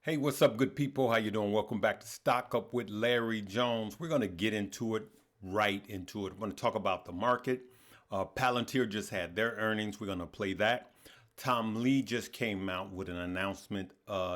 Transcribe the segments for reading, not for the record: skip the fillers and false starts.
Hey, what's up, good people? How you doing? Welcome back to Stock Up with Larry Jones. We're going to get into it, right into it. We're going to talk about the market. Palantir just had their earnings. We're going to play that. Tom Lee just came out with an announcement.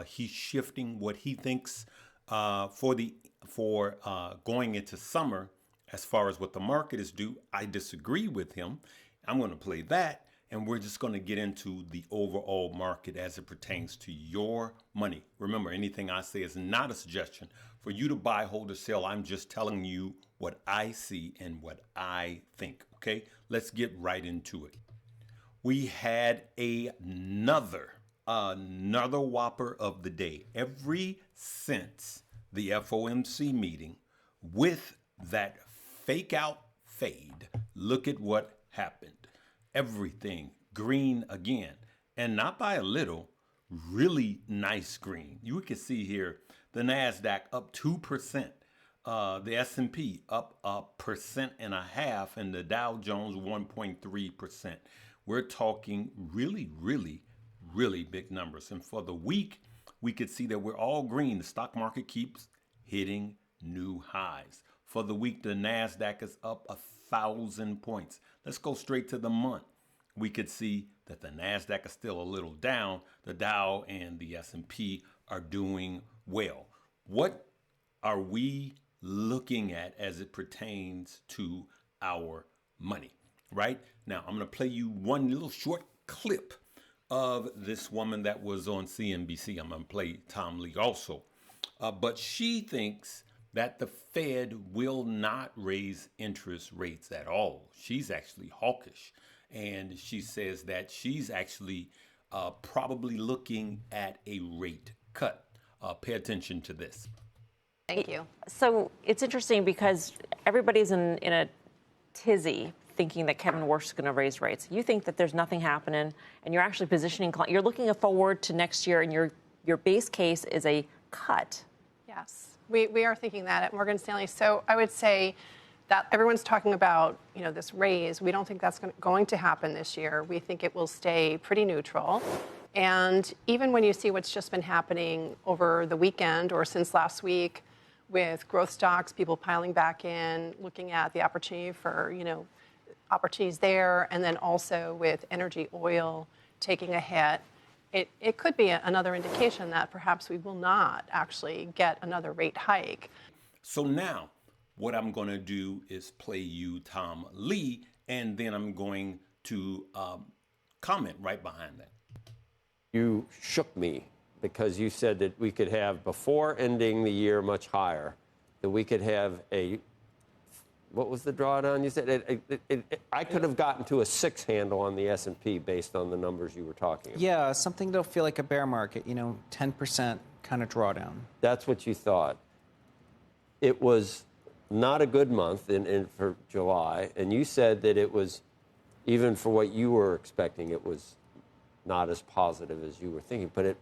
He's shifting what he thinks for going into summer as far as what the market is due. I disagree with him. I'm going to play that. And we're just going to get into the overall market as it pertains to your money. Remember, anything I say is not a suggestion for you to buy, hold, or sell. I'm just telling you what I see and what I think. Okay, let's get right into it. We had another whopper of the day. Ever since the FOMC meeting with that fake out fade, look at what happened. Everything green again, and not by a little, really nice green. You can see here the NASDAQ up 2%, the S&P up 1.5%, and the Dow Jones 1.3%. We're talking really, really, really big numbers. And for the week, we could see that we're all green. The stock market keeps hitting new highs. For the week, the NASDAQ is up 1,000 points. Let's go straight to the month. We could see that the NASDAQ is still a little down. The Dow and the S&P are doing well. What are we looking at as it pertains to our money? Right? Now, I'm going to play you one little short clip of this woman that was on CNBC. I'm going to play Tom Lee also. But she thinks that the Fed will not raise interest rates at all. She's actually hawkish. And she says that she's actually probably looking at a rate cut. Pay attention to this. Thank you. So it's interesting because everybody's in a tizzy thinking that Kevin Warsh is going to raise rates. You think that there's nothing happening, and you're actually positioning. You're looking forward to next year, and your base case is a cut. Yes, we are thinking that at Morgan Stanley. So I would say that everyone's talking about, this raise. We don't think that's going to happen this year. We think it will stay pretty neutral. And even when you see what's just been happening over the weekend or since last week with growth stocks, people piling back in, looking at the opportunity for, opportunities there, and then also with energy oil taking a hit, it could be another indication that perhaps we will not actually get another rate hike. So now, what I'm going to do is play you Tom Lee, and then I'm going to comment right behind that. You shook me because you said that we could have, before ending the year much higher, that we could have what was the drawdown? You said I could have gotten to a 6 handle on the S&P based on the numbers you were talking about. Yeah, something that'll feel like a bear market, 10% kind of drawdown. That's what you thought. It was not a good month for July, and you said that it was, even for what you were expecting, it was not as positive as you were thinking. But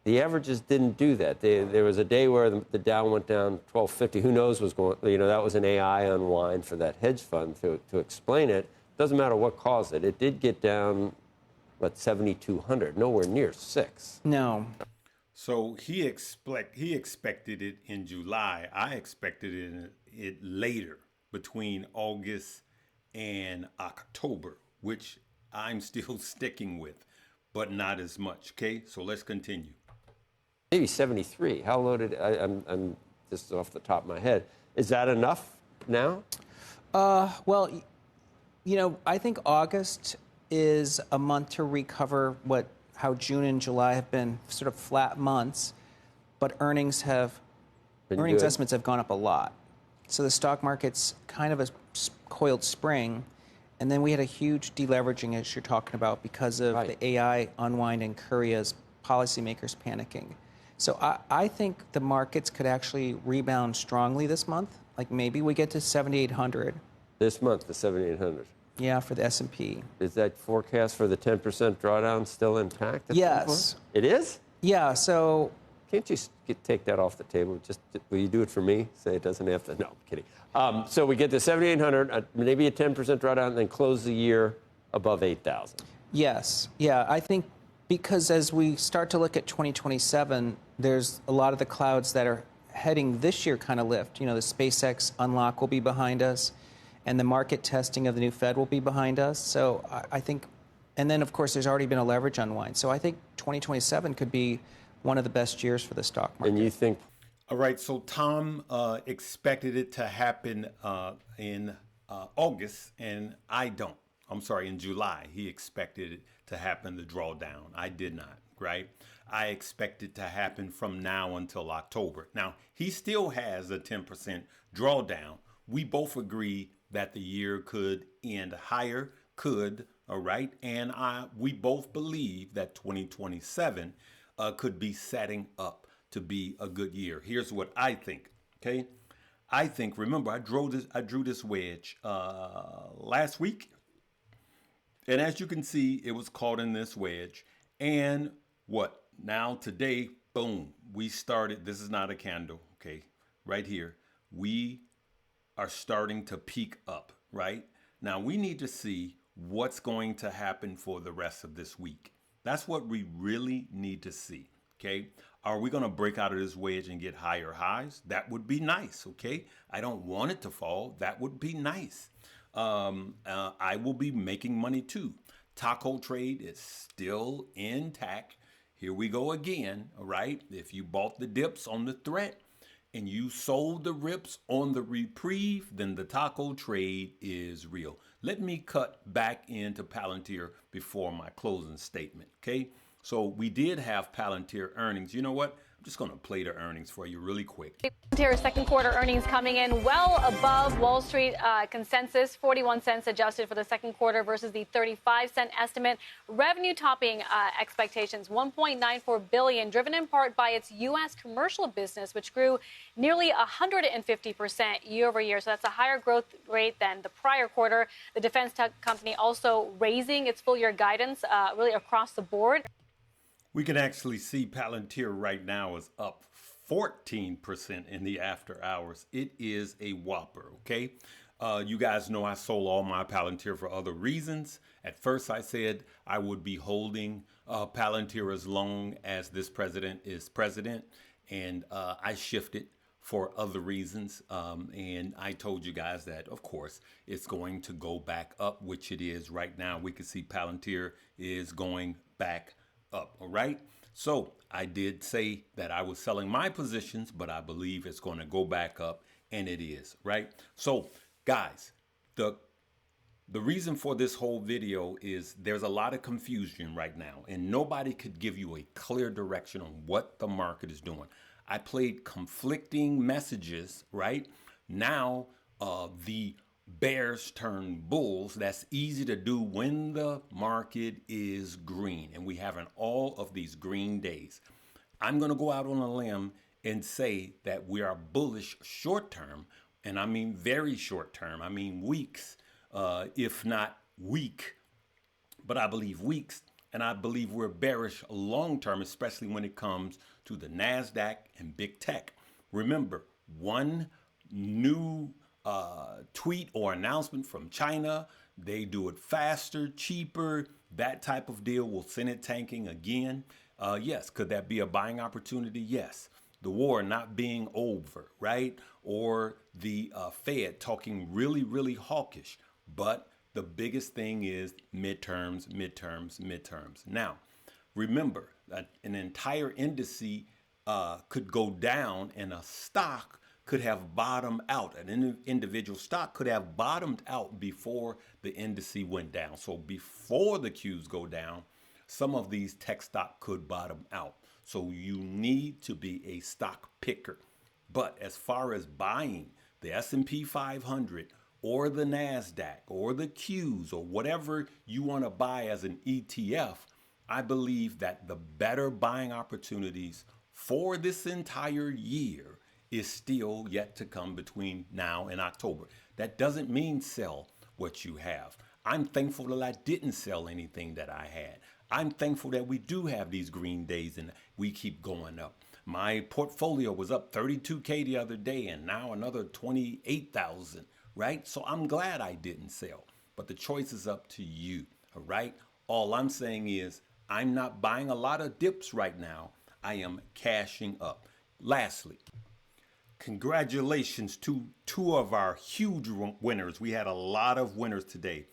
the averages didn't do that. There was a day where the Dow went down 1250. Who knows what's going? That was an AI unwind for that hedge fund to explain it. Doesn't matter what caused it. It did get down, 7,200, nowhere near 6. No. So he expected it in July. I expected it later, between August and October, which I'm still sticking with, but not as much. Okay, so let's continue. Maybe 73. How low did I'm just off the top of my head. Is that enough now? Well, I think August is a month to recover how June and July have been sort of flat months, but earnings estimates have gone up a lot. So the stock market's kind of a coiled spring, and then we had a huge deleveraging, as you're talking about, because of the AI unwind and Korea's policymakers panicking. So I think the markets could actually rebound strongly this month. Like maybe we get to 7,800. This month, the 7,800. Yeah, for the S&P. Is that forecast for the 10% drawdown still intact? Yes. It is? Yeah, so... Can't you take that off the table? Will you do it for me? Say it doesn't have to. No, I'm kidding. So we get to 7,800, maybe a 10% drawdown, and then close the year above 8,000. Yes. Yeah, I think Because as we start to look at 2027, there's a lot of the clouds that are heading this year kind of lift. You know, the SpaceX unlock will be behind us, and the market testing of the new Fed will be behind us. So I think, and then of course there's already been a leverage unwind. So I think 2027 could be one of the best years for the stock market. And you think? All right, so Tom expected it to happen in August, and I don't. I'm sorry, in July. He expected it to happen, the drawdown. I did not, right? I expect it to happen from now until October. Now, he still has a 10% drawdown. We both agree that the year could end higher, all right? And we both believe that 2027 could be setting up to be a good year. Here's what I think, okay? I think, remember, I drew this wedge last week. And as you can see, it was caught in this wedge. And what? Now today, boom, we started. This is not a candle, okay? Right here. We are starting to peak up, right? Now we need to see what's going to happen for the rest of this week. That's what we really need to see, okay? Are we going to break out of this wedge and get higher highs? That would be nice, okay? I don't want it to fall. That would be nice. I will be making money too. Taco trade is still intact. Here we go again, all right? If you bought the dips on the threat and you sold the rips on the reprieve, then the taco trade is real. Let me cut back into Palantir before my closing statement, okay? So we did have Palantir earnings. You know what? I'm just going to play the earnings for you really quick. Palantir's second quarter earnings coming in well above Wall Street consensus, 41 cents adjusted for the second quarter versus the 35-cent estimate. Revenue topping expectations, $1.94 billion, driven in part by its U.S. commercial business, which grew nearly 150% year over year. So that's a higher growth rate than the prior quarter. The defense tech company also raising its full year guidance really across the board. We can actually see Palantir right now is up 14% in the after hours. It is a whopper, okay? You guys know I sold all my Palantir for other reasons. At first I said I would be holding Palantir as long as this president is president. And I shifted for other reasons. And I told you guys that, of course, it's going to go back up, which it is right now. We can see Palantir is going back up, all right? So I did say that I was selling my positions, but I believe it's going to go back up, and it is, right? So guys, the reason for this whole video is there's a lot of confusion right now, and nobody could give you a clear direction on what the market is doing. I played conflicting messages, right? Now the bears turn bulls. That's easy to do when the market is green, and we having all of these green days. I'm going to go out on a limb and say that we are bullish short term, and I mean very short term. I mean weeks, if not week, but I believe weeks, and I believe we're bearish long term, especially when it comes to the NASDAQ and big tech. Remember, one new tweet or announcement from China, they do it faster, cheaper, that type of deal will send it tanking again. Yes, could that be a buying opportunity? Yes. The war not being over, right? Or the Fed talking really, really hawkish. But the biggest thing is midterms. Now, remember that an entire indice could go down and a stock could have bottomed out. An individual stock could have bottomed out before the indice went down. So before the Qs go down, some of these tech stock could bottom out. So you need to be a stock picker. But as far as buying the S&P 500 or the NASDAQ or the Qs or whatever you want to buy as an ETF, I believe that the better buying opportunities for this entire year is still yet to come between now and October. That doesn't mean sell what you have. I'm thankful that I didn't sell anything that I had. I'm thankful that we do have these green days and we keep going up. My portfolio was up 32K the other day and now another 28,000, right? So I'm glad I didn't sell, but the choice is up to you, all right? All I'm saying is I'm not buying a lot of dips right now. I am cashing up. Lastly, congratulations to two of our huge winners. We had a lot of winners today.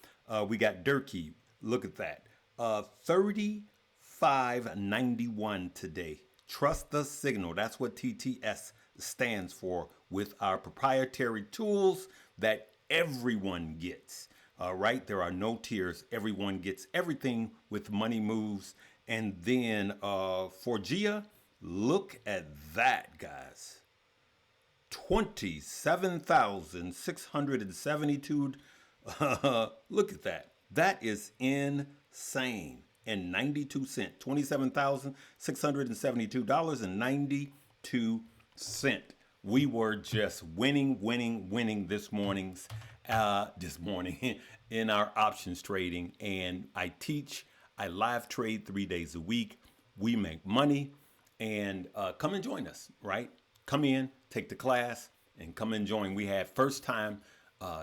We got Durkee. Look at that. 35.91 today. Trust the signal. That's what TTS stands for with our proprietary tools that everyone gets. All right. There are no tiers. Everyone gets everything with money moves. And then for Gia, look at that, guys. 27,672. Look at that. That is insane. And 92 cents. $27,672.92. We were just winning this morning in our options trading. And I live trade 3 days a week. We make money. And come and join us, right? Come in, take the class, and come and join. We had first time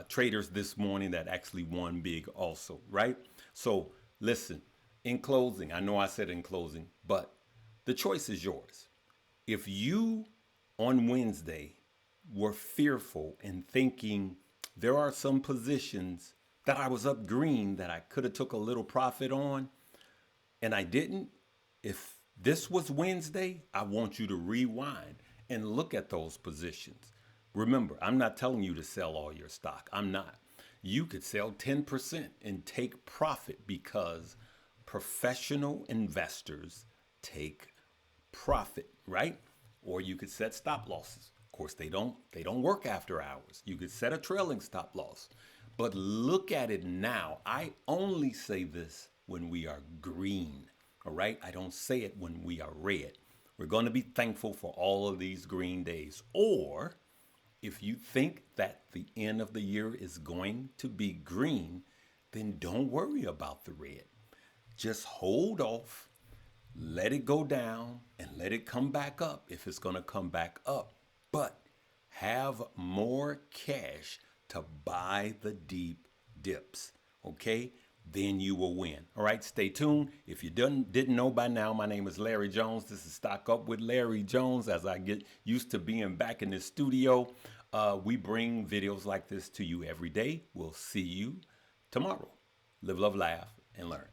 traders this morning that actually won big also, right? So listen, in closing, I know I said in closing, but the choice is yours. If you on Wednesday were fearful and thinking there are some positions that I was up green that I could have took a little profit on and I didn't, if this was Wednesday, I want you to rewind and look at those positions. Remember, I'm not telling you to sell all your stock. I'm not. You could sell 10% and take profit because professional investors take profit, right? Or you could set stop losses. Of course, they don't work after hours. You could set a trailing stop loss. But look at it now. I only say this when we are green, all right? I don't say it when we are red. We're going to be thankful for all of these green days. Or if you think that the end of the year is going to be green, then don't worry about the red. Just hold off, let it go down, and let it come back up if it's going to come back up. But have more cash to buy the deep dips, okay? Then you will win. All right, stay tuned. If you didn't know by now, my name is Larry Jones. This is Stock Up with Larry Jones. As I get used to being back in the studio, we bring videos like this to you every day. We'll see you tomorrow. Live, love, laugh, and learn.